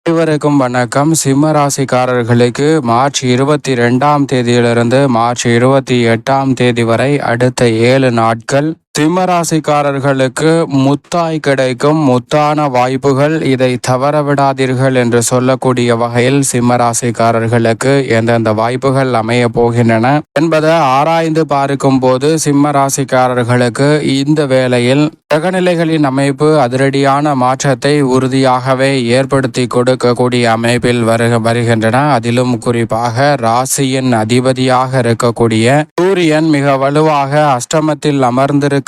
அனைவருக்கும் வணக்கம். சிம்ம ராசிக்காரர்களுக்கு மார்ச் 22ஆம் தேதியிலிருந்து மார்ச் 28ஆம் தேதி வரை அடுத்த 7 நாட்கள் சிம்ம ராசிக்காரர்களுக்கு முத்தாய் கிடைக்கும் முத்தான வாய்ப்புகள். இதை தவற விடாதீர்கள் என்று சொல்லக்கூடிய வகையில் சிம்ம ராசிக்காரர்களுக்கு எந்தெந்த வாய்ப்புகள் அமைய போகின்றன என்பதை ஆராய்ந்து பார்க்கும் போது சிம்ம ராசிக்காரர்களுக்கு இந்த வேளையில் கிரகநிலைகளின் அமைப்பு அதிரடியான மாற்றத்தை உறுதியாகவே ஏற்படுத்தி கொடுக்கக்கூடிய அமைப்பில் வருகின்றன. அதிலும் குறிப்பாக ராசியின் அதிபதியாக இருக்கக்கூடிய சூரியன் மிக வலுவாக அஷ்டமத்தில் அமர்ந்திருக்கக்கூடிய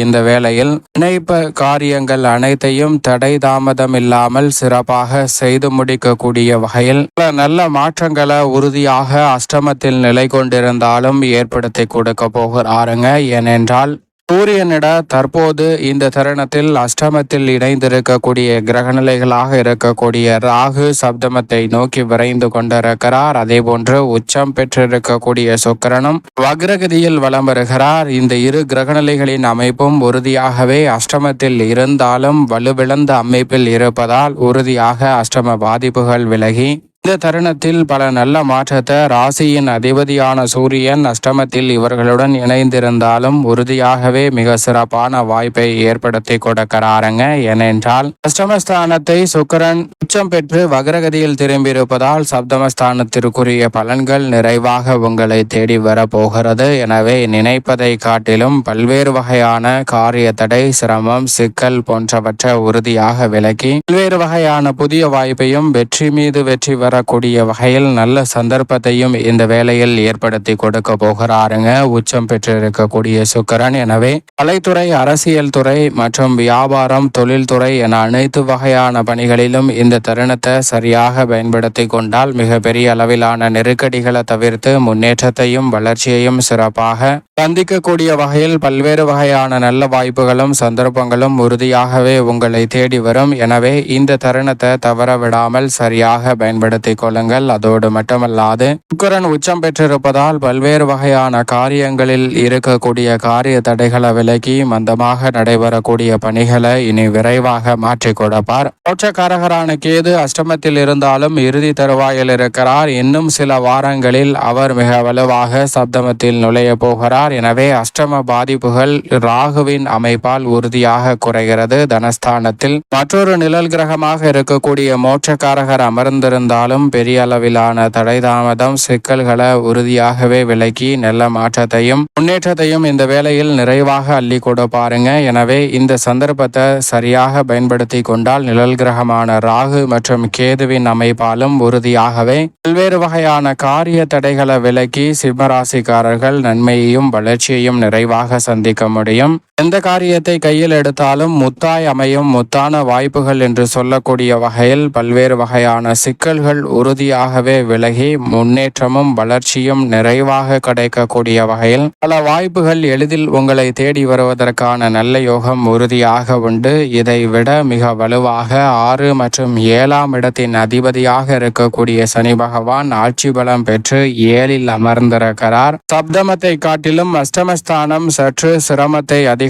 இந்த வேளையில் நினைப்ப காரியங்கள் அனைத்தையும் தடை தாமதம் இல்லாமல் சிறப்பாக செய்து முடிக்கக்கூடிய வகையில் நல்ல மாற்றங்களை உறுதியாக அஷ்டமத்தில் நிலை கொண்டிருந்தாலும் ஏற்படுத்தி கொடுக்க போகிறாருங்க. ஏனென்றால் சூரியனிட தற்போது இந்த தருணத்தில் அஷ்டமத்தில் இணைந்திருக்கக்கூடிய கிரகநிலைகளாக இருக்கக்கூடிய ராகு சப்தமத்தை நோக்கி விரைந்து கொண்டிருக்கிறார். அதே போன்று உச்சம் பெற்றிருக்கக்கூடிய சுக்கிரனும் வக்ரகதியில் வலம் வருகிறார். இந்த இரு கிரகநிலைகளின் அமைப்பும் உறுதியாகவே அஷ்டமத்தில் இருந்தாலும் வலுவிழந்த அமைப்பில் இருப்பதால் உறுதியாக அஷ்டம பாதிப்புகள் விலகி இந்த தருணத்தில் பல நல்ல மாற்றத்தை ராசியின் அதிபதியான சூரியன் அஷ்டமத்தில் இவர்களுடன் இணைந்திருந்தாலும் உறுதியாகவே மிக சிறப்பான வாய்ப்பை ஏற்படுத்தி கொடுக்கிறாருங்க. ஏனென்றால் அஷ்டமஸ்தானத்தை சுக்கிரன் உச்சம் பெற்று வக்ரகதியில் திரும்பியிருப்பதால் சப்தமஸ்தானத்திற்குரிய பலன்கள் நிறைவாக உங்களை தேடி வரப்போகிறது. எனவே நினைப்பதை காட்டிலும் பல்வேறு வகையான காரிய தடை, சிரமம், சிக்கல் போன்றவற்றை உறுதியாக விலக்கி பல்வேறு வகையான புதிய வாய்ப்பையும் வெற்றி மீது வெற்றி வரக்கூடிய வகையில் நல்ல சந்தர்ப்பத்தையும் இந்த வேளையில் ஏற்படுத்தி கொடுக்க போகிறாருங்க உச்சம் பெற்றிருக்கக்கூடிய சுக்கிரன். எனவே கலைத்துறை, அரசியல் துறை மற்றும் வியாபாரம், தொழில்துறை என அனைத்து வகையான பணிகளிலும் இந்த தருணத்தை சரியாக பயன்படுத்தி கொண்டால் மிகப்பெரிய அளவிலான நெருக்கடிகளை தவிர்த்து முன்னேற்றத்தையும் வளர்ச்சியையும் சிறப்பாக சந்திக்கக்கூடிய வகையில் பல்வேறு வகையான நல்ல வாய்ப்புகளும் சந்தர்ப்பங்களும் உறுதியாகவே உங்களை தேடி வரும். எனவே இந்த தருணத்தை தவற விடாமல் சரியாக பயன்படுத்திக் கொள்ளுங்கள். அதோடு மட்டுமல்லாது சுக்கிரன் உச்சம் பெற்றிருப்பதால் பல்வேறு வகையான காரியங்களில் இருக்கக்கூடிய காரிய தடைகளை விலக்கி மந்தமாக நடைபெறக்கூடிய பணிகளை இனி விரைவாக மாற்றிக் கொடுப்பார். மோட்சக்காரகரான கேது அஷ்டமத்தில் இருந்தாலும் இறுதி தருவாயில் இருக்கிறார். இன்னும் சில வாரங்களில் அவர் மிக வலுவாக சப்தமத்தில் நுழைய போகிறார். எனவே அஷ்டம பாதிப்புகள் ராகுவின் அமைப்பால் உறுதியாக குறைகிறது. தனஸ்தானத்தில் மற்றொரு நிழல் கிரகமாக இருக்கக்கூடிய மோட்சக்காரகர் அமர்ந்திருந்தாலும் பெரிய அளவிலான தடை தாமதம், சிக்கல்களை உறுதியாகவே விலக்கி நல்ல மாற்றத்தையும் முன்னேற்றத்தையும் இந்த வேளையில் நிறைவாக அள்ளி கொடுப்பாருங்க. எனவே இந்த சந்தர்ப்பத்தை சரியாக பயன்படுத்தி கொண்டால் நிழல் கிரகமான ராகு மற்றும் கேதுவின் அமைப்பாலும் உறுதியாகவே பல்வேறு வகையான காரிய தடைகளை விலக்கி சிம்மராசிக்காரர்கள் நன்மையையும் வளர்ச்சியையும் நிறைவாக சந்திக்க முடியும். எந்த காரியத்தை கையில் எடுத்தாலும் முத்தாய் அமையும் முத்தான வாய்ப்புகள் என்று சொல்லக்கூடிய வகையில் பல்வேறு வகையான சிக்கல்கள் உறுதியாகவே விலகி முன்னேற்றமும் வளர்ச்சியும் நிறைவாக கிடைக்கக்கூடிய வகையில் பல வாய்ப்புகள் எளிதில் உங்களை தேடி வருவதற்கான நல்ல யோகம் உறுதியாக உண்டு. இதை விட மிக வலுவாக 6 மற்றும் 7ஆம் இடத்தின் அதிபதியாக இருக்கக்கூடிய சனி பகவான் ஆட்சி பலம் பெற்று 7இல் அமர்ந்திருக்கிறார். சப்தமத்தை காட்டிலும் அஷ்டமஸ்தானம் சற்று சிரமத்தை அதிகமாக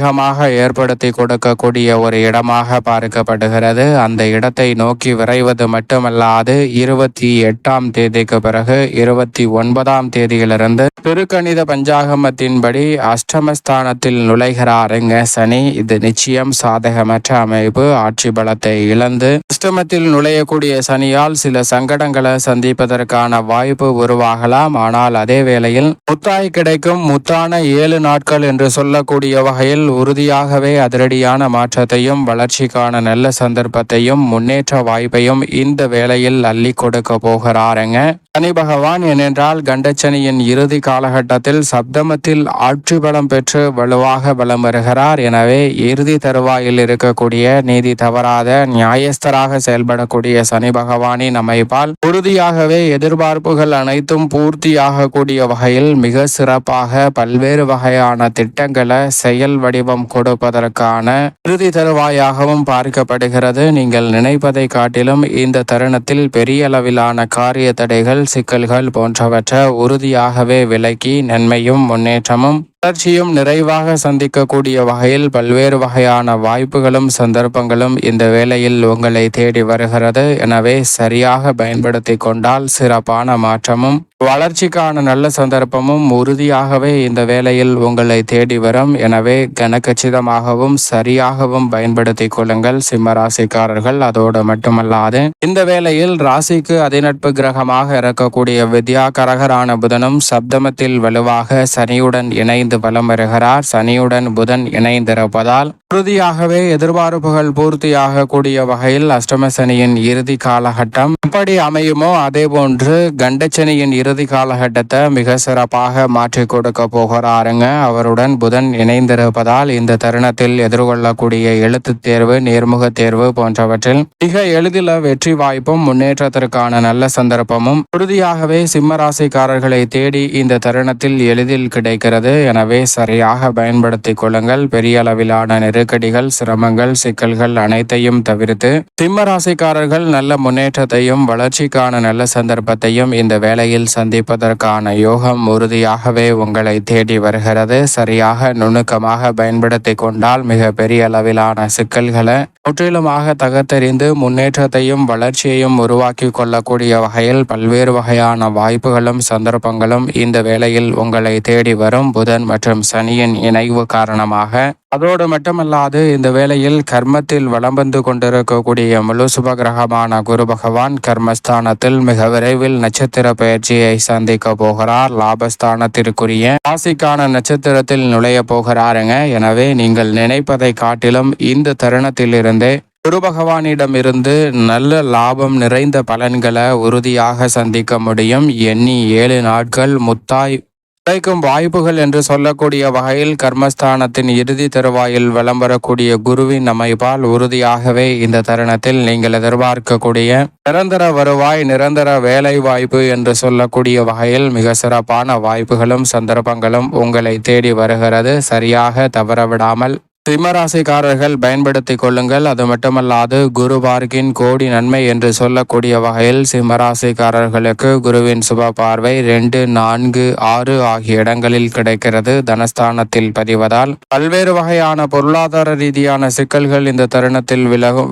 ஏற்படுத்தி கொடுக்கக்கூடிய ஒரு இடமாக பார்க்கப்படுகிறது. அந்த இடத்தை நோக்கி விரைவது மட்டுமல்லாது 28ஆம் தேதிக்கு பிறகு 29ஆம் தேதியிலிருந்து திருக்கணித பஞ்சாகமத்தின்படி அஷ்டமஸ்தானத்தில் நுழைகிறாருங்க சனி. இது நிச்சயம் சாதகமற்ற அமைப்பு. ஆட்சி பலத்தை இழந்து அஷ்டமத்தில் நுழையக்கூடிய சனியால் சில சங்கடங்களை சந்திப்பதற்கான வாய்ப்பு உருவாகலாம். ஆனால் அதே வேளையில் முத்தாய் கிடைக்கும் முத்தான 7 நாட்கள் என்று சொல்லக்கூடிய வகையில் உறுதியாகவே அதிரடியான மாற்றத்தையும் வளர்ச்சிக்கான நல்ல சந்தர்ப்பத்தையும் முன்னேற்ற வாய்ப்பையும் இந்த வேளையில் அள்ளி கொடுக்க போகிறாருங்க சனி பகவான். ஏனென்றால் கண்டச்சனியின் இறுதி காலகட்டத்தில் சப்தமத்தில் ஆட்சி பலம் பெற்று வலுவாக பலம் வருகிறார். எனவே இறுதி தருவாயில் இருக்கக்கூடிய நீதி தவறாத நியாயஸ்தராக செயல்படக்கூடிய சனி பகவானின் அமைப்பால் உறுதியாகவே எதிர்பார்ப்புகள் அனைத்தும் பூர்த்தியாகக்கூடிய வகையில் மிக சிறப்பாக பல்வேறு வகையான திட்டங்களை செயல் வடிவம் கொடுப்பதற்கான இறுதி தருவாயாகவும் பார்க்கப்படுகிறது. நீங்கள் நினைப்பதை காட்டிலும் இந்த தருணத்தில் பெரிய அளவிலான காரிய தடைகள், சிக்கல்கள் போன்றவற்றை உறுதியாகவே விலக்கி நன்மையும் முன்னேற்றமும் வளர்ச்சியும் நிறைவாக சந்திக்கக்கூடிய வகையில் பல்வேறு வகையான வாய்ப்புகளும் சந்தர்ப்பங்களும் இந்த வேளையில் உங்களை தேடி வருகிறது. எனவே சரியாக பயன்படுத்தி கொண்டால் சிறப்பான மாற்றமும் வளர்ச்சிக்கான நல்ல சந்தர்ப்பமும் உறுதியாகவே இந்த வேளையில் உங்களை தேடி வரும். எனவே கனக்கச்சிதமாகவும் சரியாகவும் பயன்படுத்திக் கொள்ளுங்கள் சிம்மராசிக்காரர்கள். அதோடு மட்டுமல்லாது இந்த வேளையில் ராசிக்கு அதிநட்பு கிரகமாக இருக்கக்கூடிய வித்யாகரகரான புதனும் சப்தமத்தில் வலுவாக சனியுடன் இணைந்து பலம் வருகிறார். சனியுடன் புதன் இணைந்திருப்பதால் உறுதியாகவே எதிர்பார்ப்புகள் பூர்த்தியாக கூடிய வகையில் அஷ்டம சனியின் இறுதி காலகட்டம் எப்படி அமையுமோ அதே போன்று கண்டச்சனியின் இறுதி காலகட்டத்தை மிக சிறப்பாக மாற்றி கொடுக்க போகிறாருங்க. அவருடன் புதன் இணைந்திருப்பதால் இந்த தருணத்தில் எதிர்கொள்ளக்கூடிய எழுத்து தேர்வு, நேர்முக தேர்வு போன்றவற்றில் மிக எளிதில் வெற்றி வாய்ப்பும் முன்னேற்றத்திற்கான நல்ல சந்தர்ப்பமும் உறுதியாகவே சிம்மராசிக்காரர்களை தேடி இந்த தருணத்தில் எளிதில் கிடைக்கிறது. எனவே சரியாக பயன்படுத்திக் கொள்ளுங்கள். பெரிய அளவிலான நெருக்கடிகள், சிரமங்கள், சிக்கல்கள் அனைத்தையும் தவிர்த்து சிம்மராசிக்காரர்கள் நல்ல முன்னேற்றத்தையும் வளர்ச்சிக்கான நல்ல சந்தர்ப்பத்தையும் இந்த வேளையில் சந்திப்பதற்கான யோகம் உறுதியாகவே உங்களை தேடி வருகிறது. சரியாக நுணுக்கமாக பயன்படுத்தி கொண்டால் மிக பெரிய அளவிலான சிக்கல்களை முற்றிலுமாக தகர்த்தெறிந்து முன்னேற்றத்தையும் வளர்ச்சியையும் உருவாக்கி கொள்ளக்கூடிய வகையில் பல்வேறு வகையான வாய்ப்புகளும் சந்தர்ப்பங்களும் இந்த வேளையில் உங்களை தேடி வரும். புதன் மற்றும் சனியின் இணைவு காரணமாக அதோடு மட்டுமல்லாது இந்த வேளையில் கர்மத்தில் வலம் வந்து கொண்டிருக்கக்கூடிய முழு சுபகிரகமான குரு பகவான் கர்மஸ்தானத்தில் மிக விரைவில் நட்சத்திர பயிற்சியை சந்திக்க போகிறார். லாபஸ்தானத்திற்குரிய ராசிக்கான நட்சத்திரத்தில் நுழைய போகிறாருங்க. எனவே நீங்கள் நினைப்பதை காட்டிலும் இந்த தருணத்தில் இருந்தே குரு பகவானிடமிருந்து நல்ல லாபம் நிறைந்த பலன்களை உறுதியாக சந்திக்க முடியும். எண்ணி 7 நாட்கள் முத்தாய் கிடைக்கும் வாய்ப்புகள் என்று சொல்லக்கூடிய வகையில் கர்மஸ்தானத்தின் இறுதி தருவாயில் வலம் வரக்கூடிய குருவின் அமைப்பால் உறுதியாகவே இந்த தருணத்தில் நீங்கள் எதிர்பார்க்கக்கூடிய நிரந்தர வருவாய், நிரந்தர வேலை வாய்ப்பு என்று சொல்லக்கூடிய வகையில் மிக சிறப்பான வாய்ப்புகளும் சந்தர்ப்பங்களும் உங்களை தேடி வருகிறது. சரியாக தவறவிடாமல் சிம்மராசிக்காரர்கள் பயன்படுத்திக் கொள்ளுங்கள். அது மட்டுமல்லாது குரு பார்க்கின் கோடி நன்மை என்று சொல்லக்கூடிய வகையில் சிம்மராசிக்காரர்களுக்கு குருவின் சுப பார்வை 2, 4, 6 ஆகிய இடங்களில் கிடைக்கிறது. தனஸ்தானத்தில் பதிவதால் பல்வேறு வகையான பொருளாதார ரீதியான சிக்கல்கள் இந்த தருணத்தில்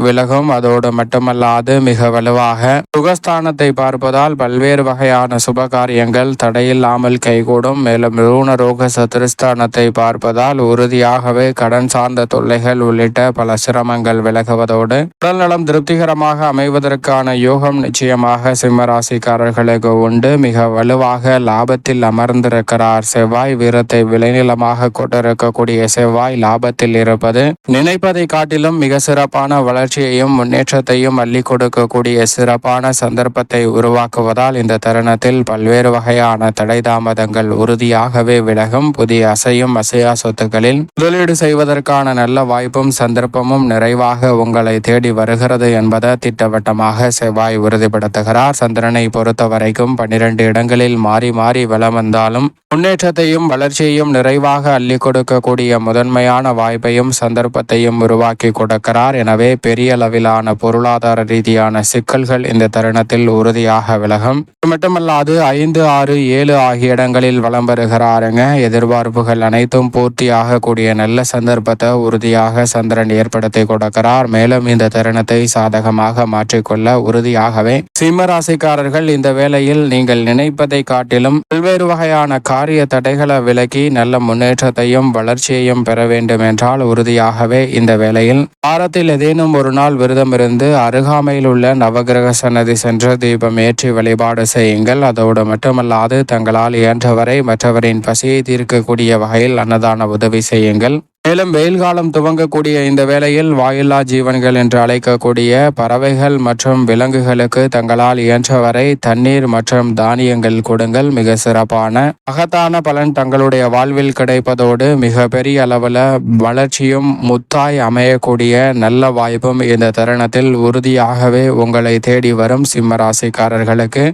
விலகும். அதோடு மட்டுமல்லாது மிக வலுவாக சுகஸ்தானத்தை பார்ப்பதால் பல்வேறு வகையான சுப காரியங்கள் தடையில்லாமல் கைகூடும். மேலும் ருணரோக சத்துருஸ்தானத்தை பார்ப்பதால் உறுதியாகவே கடன் சார்ந்த தொல்லைகள் உள்ளிட்ட பல சிரமங்கள் விலகுவதோடு உடல்நலம் திருப்திகரமாக அமைவதற்கான யோகம் நிச்சயமாக சிம்மராசிக்காரர்களுக்கு உண்டு. மிக வலுவாக லாபத்தில் அமர்ந்திருக்கிறார் செவ்வாய். வீரத்தை விளைநிலமாக கொண்டிருக்கக்கூடிய செவ்வாய் லாபத்தில் இருப்பது நினைப்பதை காட்டிலும் மிக சிறப்பான வளர்ச்சியையும் முன்னேற்றத்தையும் அள்ளி கொடுக்கக்கூடிய சிறப்பான சந்தர்ப்பத்தை உருவாக்குவதால் இந்த தருணத்தில் பல்வேறு வகையான தடை தாமதங்கள் உறுதியாகவே விலகும். புதிய அசையும் அசையா சொத்துக்களில் முதலீடு செய்வதற்கான நல்ல வாய்ப்பும் சந்தர்ப்பமும் நிறைவாக உங்களை தேடி வருகிறது என்பதை திட்டவட்டமாக செவ்வாய் உறுதிப்படுத்துகிறார். சந்திரனை பொறுத்த வரைக்கும் 12 இடங்களில் மாறி மாறி வலம் வந்தாலும் முன்னேற்றத்தையும் வளர்ச்சியையும் நிறைவாக அள்ளி கொடுக்கக்கூடிய முதன்மையான வாய்ப்பையும் சந்தர்ப்பத்தையும் உருவாக்கி கொடுக்கிறார். எனவே பெரிய அளவிலான பொருளாதார ரீதியான சிக்கல்கள் இந்த தருணத்தில் உறுதியாக விலகும். மட்டுமல்லாது 5, 6, 7 ஆகிய இடங்களில் வலம் வருகிறாருங்க. எதிர்பார்ப்புகள் அனைத்தும் பூர்த்தியாக கூடிய நல்ல சந்தர்ப்பத்தை உறுதியாக சந்திரன் ஏற்படுத்தி கொடுக்கிறார். மேலும் இந்த தருணத்தை சாதகமாக மாற்றிக்கொள்ள உறுதியாகவே சிம்மராசிக்காரர்கள் இந்த வேளையில் நீங்கள் நினைப்பதை காட்டிலும் பல்வேறு வகையான காரிய தடைகளை விலக்கி நல்ல முன்னேற்றத்தையும் வளர்ச்சியையும் பெற வேண்டும் என்றால் உறுதியாகவே இந்த வேளையில் வாரத்தில் ஏதேனும் ஒரு நாள் விரதம் இருந்து அருகாமையில் உள்ள நவகிரக சன்னதி சென்று தீபம் ஏற்றி வழிபாடு செய்யுங்கள். அதோடு மட்டுமல்லாது தங்களால் இயன்றவரை மற்றவரின் பசியை தீர்க்கக்கூடிய வகையில் அன்னதான உதவி செய்யுங்கள். மேலும் வெயில் காலம் துவங்கக்கூடிய இந்த வேளையில் வாயில்லா ஜீவன்கள் என்று அழைக்கக்கூடிய பறவைகள் மற்றும் விலங்குகளுக்கு தங்களால் இயன்றவரை தண்ணீர் மற்றும் தானியங்கள் கொடுங்கள். மிக சிறப்பான மகத்தான பலன் தங்களுடைய வாழ்வில் கிடைப்பதோடு மிக பெரிய அளவில் வளர்ச்சியும் முத்தாய் அமையக்கூடிய நல்ல வாய்ப்பும் இந்த தருணத்தில் உறுதியாகவே உங்களை தேடி வரும் சிம்மராசிக்காரர்களுக்கு